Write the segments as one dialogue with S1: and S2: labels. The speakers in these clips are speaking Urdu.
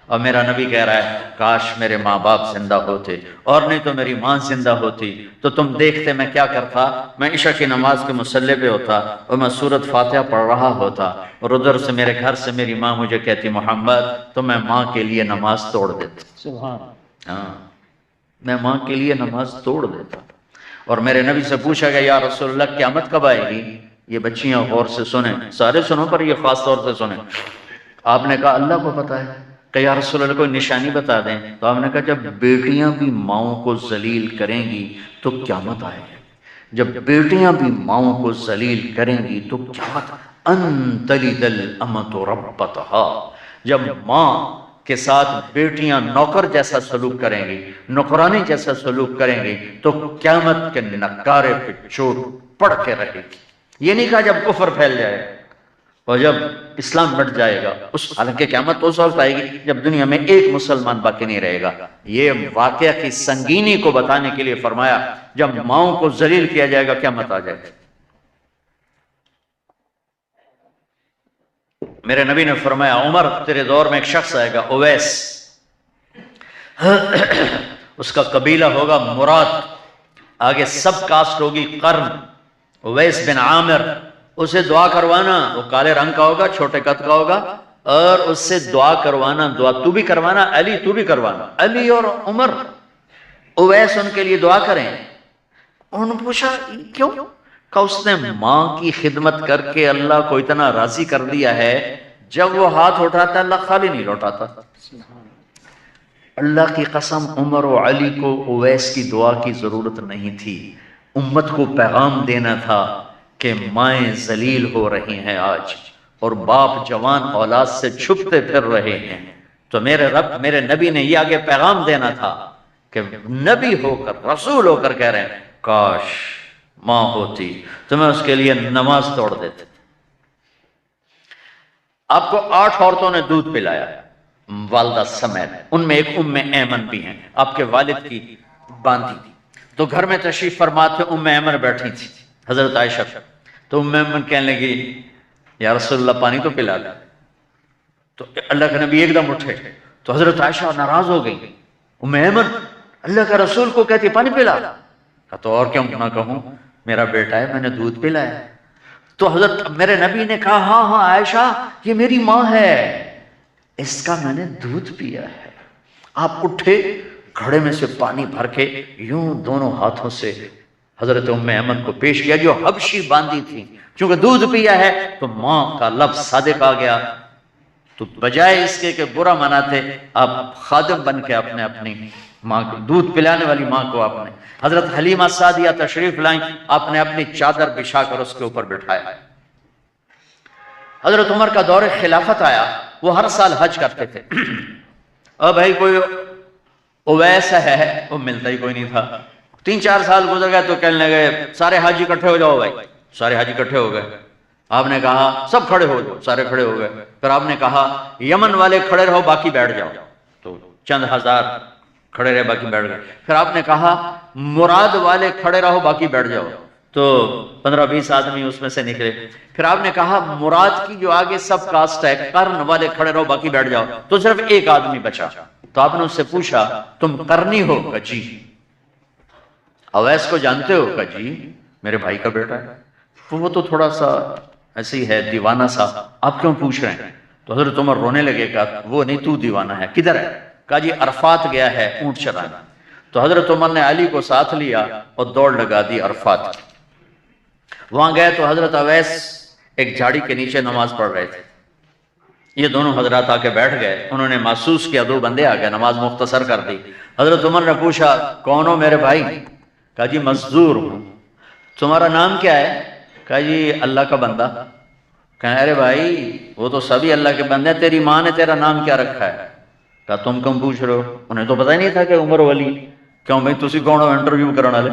S1: اور میرا نبی کہہ رہا ہے کاش میرے ماں باپ زندہ ہوتے، اور نہیں تو میری ماں زندہ ہوتی تو تم دیکھتے میں کیا کرتا، میں عشاء کی نماز کے مصلی پہ ہوتا اور میں سورۃ فاتحہ پڑھ رہا ہوتا، اور ادھر سے میرے گھر سے میری ماں مجھے کہتی محمد، تو میں ماں کے لیے نماز توڑ دیتا۔
S2: سبحان
S1: ہاں، میں ماں کے لیے نماز توڑ دیتا۔ اور میرے نبی سے پوچھا گیا یا رسول اللہ قیامت کب آئے گی؟ یہ بچیاں غور سے سنیں، سارے سنو پر یہ خاص طور سے سنیں۔ آپ نے کہا اللہ کو پتہ ہے، کہ یا رسول اللہ کوئی نشانی بتا دیں۔ تو آپ نے کہا جب بیٹیاں بھی ماؤں کو ذلیل کریں گی تو قیامت آئے گی، جب بیٹیاں بھی ماؤں کو ذلیل کریں گی تو قیامت، ان تلد الامۃ ربتہا، جب ماں کے ساتھ بیٹیاں نوکر جیسا سلوک کریں گی، نوکرانی جیسا سلوک کریں گی تو قیامت کے نکارے پہ چوٹ پڑ کے رہے گی۔ یہ نہیں کہا جب کفر پھیل جائے اور جب اسلام بٹ جائے گا، حالانکہ قیامت اس وقت آئے گی جب دنیا میں ایک مسلمان باقی نہیں رہے گا۔ یہ واقعہ کی سنگینی کو بتانے کے لیے فرمایا جب ماؤں کو ذلیل کیا جائے گا قیامت آ جائے گا۔ میرے نبی نے فرمایا عمر تیرے دور میں ایک شخص آئے گا اویس، اس کا قبیلہ ہوگا مراد، آگے سب کاسٹ ہوگی قرن، اویس بن عامر، اسے دعا کروانا، وہ کالے رنگ کا ہوگا، چھوٹے قد کا ہوگا، اور اس سے دعا کروانا، دعا تو بھی کروانا، علی تو بھی کروانا، علی اور عمر اویس ان کے لیے دعا کریں۔ انہوں نے پوچھا کیوں؟ کہ اس نے ماں کی خدمت کر کے اللہ کو اتنا راضی کر دیا ہے، جب وہ ہاتھ اٹھاتا اللہ خالی نہیں لوٹاتا۔ اللہ کی قسم عمر و علی کو اویس کی دعا کی ضرورت نہیں تھی، امت کو پیغام دینا تھا کہ مائیں ذلیل ہو رہی ہیں آج، اور باپ جوان اولاد سے چھپتے پھر رہے ہیں، تو میرے رب میرے نبی نے یہ آگے پیغام دینا تھا کہ نبی ہو کر رسول ہو کر کہہ رہے ہیں کاش ماں ہوتی تو میں اس کے لیے نماز توڑ دیتے۔ آپ کو 8 عورتوں نے دودھ پلایا والدہ سمیت، ان میں ایک ام ایمن بھی ہیں، آپ کے والد کی باندھی تھی، تو گھر میں تشریف فرما تھے، ام ایمن بیٹھی تھی حضرت عائشہ، تو ام ایمن کہنے لگی یا رسول اللہ پانی تو پلا دیں، تو اللہ کے نبی ایک دم اٹھے، تو حضرت عائشہ ناراض ہو گئی، ام ایمن اللہ کے رسول کو کہتی پانی پلا، کہا تو اور کیوں نہ کہوں، میرا بیٹا ہے میں نے دودھ پلایا۔ تو حضرت میرے نبی نے کہا ہاں ہاں عائشہ یہ میری ماں ہے، اس کا میں نے دودھ پیا ہے۔ آپ اٹھے، گھڑے میں سے پانی بھر کے یوں دونوں ہاتھوں سے حضرت ام ایمن کو پیش کیا جو حبشی باندھی تھی، چونکہ دودھ پیا ہے تو ماں کا لفظ صادق آ گیا، تو بجائے اس کے کہ برا مناتے آپ خادم بن کے اپنی ماں کو دودھ پلانے والی ماں کو آپ نے، حضرت حلیمہ سعدیہ تشریف لائیں، آپ نے اپنی چادر بچھا کر اس کے اوپر بٹھایا۔ حضرت عمر کا دور خلافت آیا، وہ ہر سال حج کرتے تھے، اور بھائی کوئی اویس ہے وہ ملتا ہی کوئی نہیں تھا، 3-4 سال گزر گئے تو کہنے لگے سارے حاجی اکٹھے ہو جاؤ بھائی، سارے حاجی اکٹھے ہو گئے، آپ نے کہا سب کھڑے ہو جاؤ، سارے کھڑے ہو گئے، پھر آپ نے کہا یمن والے کھڑے رہو باقی بیٹھ جاؤ، تو چند ہزار کھڑے رہے باقی بیٹھ گئے، پھر آپ نے کہا مراد والے کھڑے رہو باقی بیٹھ جاؤ، تو 15-20 آدمی اس میں سے نکلے، پھر آپ نے کہا مراد کی جو آگے سب کاسٹ ہے قرن والے کھڑے رہو باقی بیٹھ جاؤ، تو صرف ایک آدمی بچا، تو آپ نے اس سے پوچھا تم قرنی ہو؟ کہا جی۔ اویس کو جانتے ہو؟ کہا جی میرے بھائی کا بیٹا ہے، وہ تو تھوڑا سا ایسے ہی ہے دیوانہ سا، آپ کیوں پوچھ رہے ہیں؟ تو حضرت عمر رونے لگے، کہا وہ نہیں تو دیوانہ ہے، کدھر ہے؟ کہا جی عرفات گیا ہے اونٹ چرانا، تو حضرت عمر نے علی کو ساتھ لیا اور دوڑ لگا دی عرفات کی، وہاں گئے تو حضرت اویس ایک جھاڑی کے نیچے نماز پڑھ رہے تھے، یہ دونوں حضرات آ کے بیٹھ گئے، انہوں نے محسوس کیا 2 بندے آ گئے، نماز مختصر کر دی، حضرت عمر نے پوچھا کون ہو میرے بھائی؟ کہا جی مزدور ہوں۔ تمہارا نام کیا ہے؟ کہا جی اللہ کا بندہ۔ کہا ارے بھائی وہ تو سبھی اللہ کے بندے ہیں، تیری ماں نے تیرا نام کیا رکھا ہے؟ کہا تم کم پوچھ رہے ہو؟ انہیں تو پتہ ہی نہیں تھا کہ عمر ولی، کیوں بھائی تسی کون ہو انٹرویو کرنے والے؟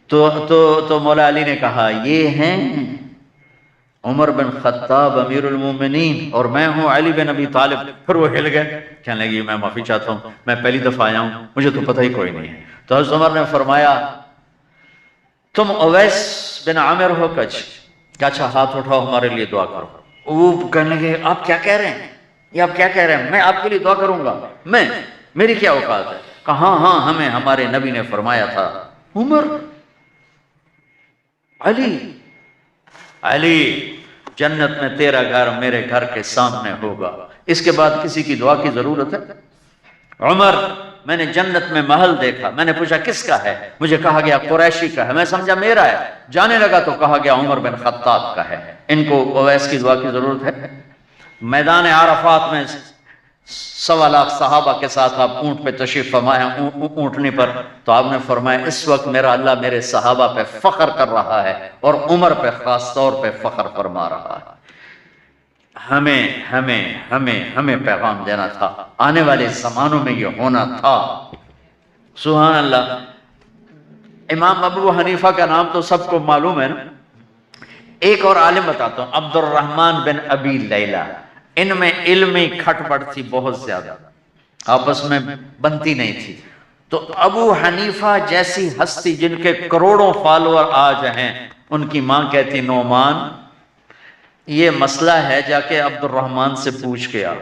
S1: تو مولا علی نے کہا یہ ہیں عمر بن خطاب امیر المومنین اور میں ہوں علی بن ابی طالب۔ پھر وہ ہل گئے، کہنے لگی میں معافی چاہتا ہوں، میں پہلی دفعہ آیا ہوں، مجھے تو پتہ ہی کوئی نہیں ہے۔ تو حضرت عمر نے فرمایا تم اویس بن عامر ہو؟ کہ اچھا ہاتھ اٹھاؤ ہمارے لیے دعا کرو۔ وہ کہنے لگے آپ کیا کہہ رہے ہیں؟ یہ آپ کیا کہہ رہے ہیں؟ میں آپ کے لیے دعا کروں گا؟ میں میری کیا اوقات ہے؟ کہا ہاں ہاں ہمیں ہمارے نبی نے فرمایا تھا۔ عمر، علی جنت میں تیرا گھر میرے گھر کے سامنے ہوگا، اس کے بعد کسی کی دعا کی ضرورت ہے؟ عمر، میں نے جنت میں محل دیکھا، میں نے پوچھا کس کا ہے؟ مجھے کہا گیا قریشی کا ہے، میں سمجھا میرا ہے، جانے لگا تو کہا گیا عمر بن خطاب کا ہے، ان کو اویس کی دعا کی ضرورت ہے؟ میدان عرفات میں 1.25 لاکھ صحابہ کے ساتھ آپ اونٹ پہ تشریف فرمایا، اونٹنی پر، تو آپ نے فرمایا اس وقت میرا اللہ میرے صحابہ پہ فخر کر رہا ہے اور عمر پہ خاص طور پہ فخر فرما رہا ہے۔ ہمیں پیغام دینا تھا، آنے والے زمانوں میں یہ ہونا تھا۔ سبحان اللہ۔ امام ابو حنیفہ کا نام تو سب کو معلوم ہے نا۔ ایک اور عالم بتاتا ہوں، عبد الرحمن بن ابی لیلہ، ان میں علمی کھٹ پٹ تھی بہت زیادہ، آپس میں بنتی نہیں تھی۔ تو ابو حنیفہ جیسی ہستی جن کے کروڑوں فالوور آج ہیں، ان کی ماں کہتی نعمان یہ مسئلہ ہے، جا کے عبد الرحمن سے پوچھ کے آ۔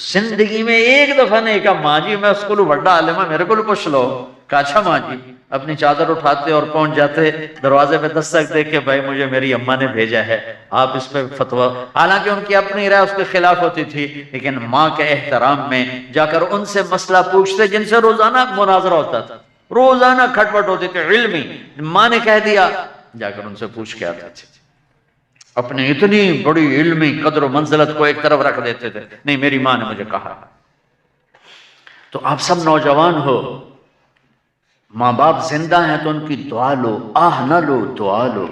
S1: زندگی میں ایک دفعہ نہیں کہا ماں جی میں اس کو بڑا عالم ہے میرے کو پوچھ لو، کہا اچھا ماں جی، اپنی چادر اٹھاتے اور پہنچ جاتے، دروازے پہ دستک دے کے بھائی مجھے میری اماں نے بھیجا ہے، آپ اس پہ فتویٰ، حالانکہ ان کی اپنی رائے اس کے خلاف ہوتی تھی، لیکن ماں کے احترام میں جا کر ان سے مسئلہ پوچھتے جن سے روزانہ مناظرہ ہوتا تھا، روزانہ کھٹ پٹ ہوتی تھی علمی، ماں نے کہہ دیا جا کر ان سے پوچھ کے آتے تھے، اپنی اتنی بڑی علمی قدر و منزلت کو ایک طرف رکھ دیتے تھے، نہیں میری ماں نے مجھے کہا۔ تو آپ سب نوجوان ہو، ماں باپ زندہ ہیں تو ان کی دعا لو، آہ نہ لو، دعا لو۔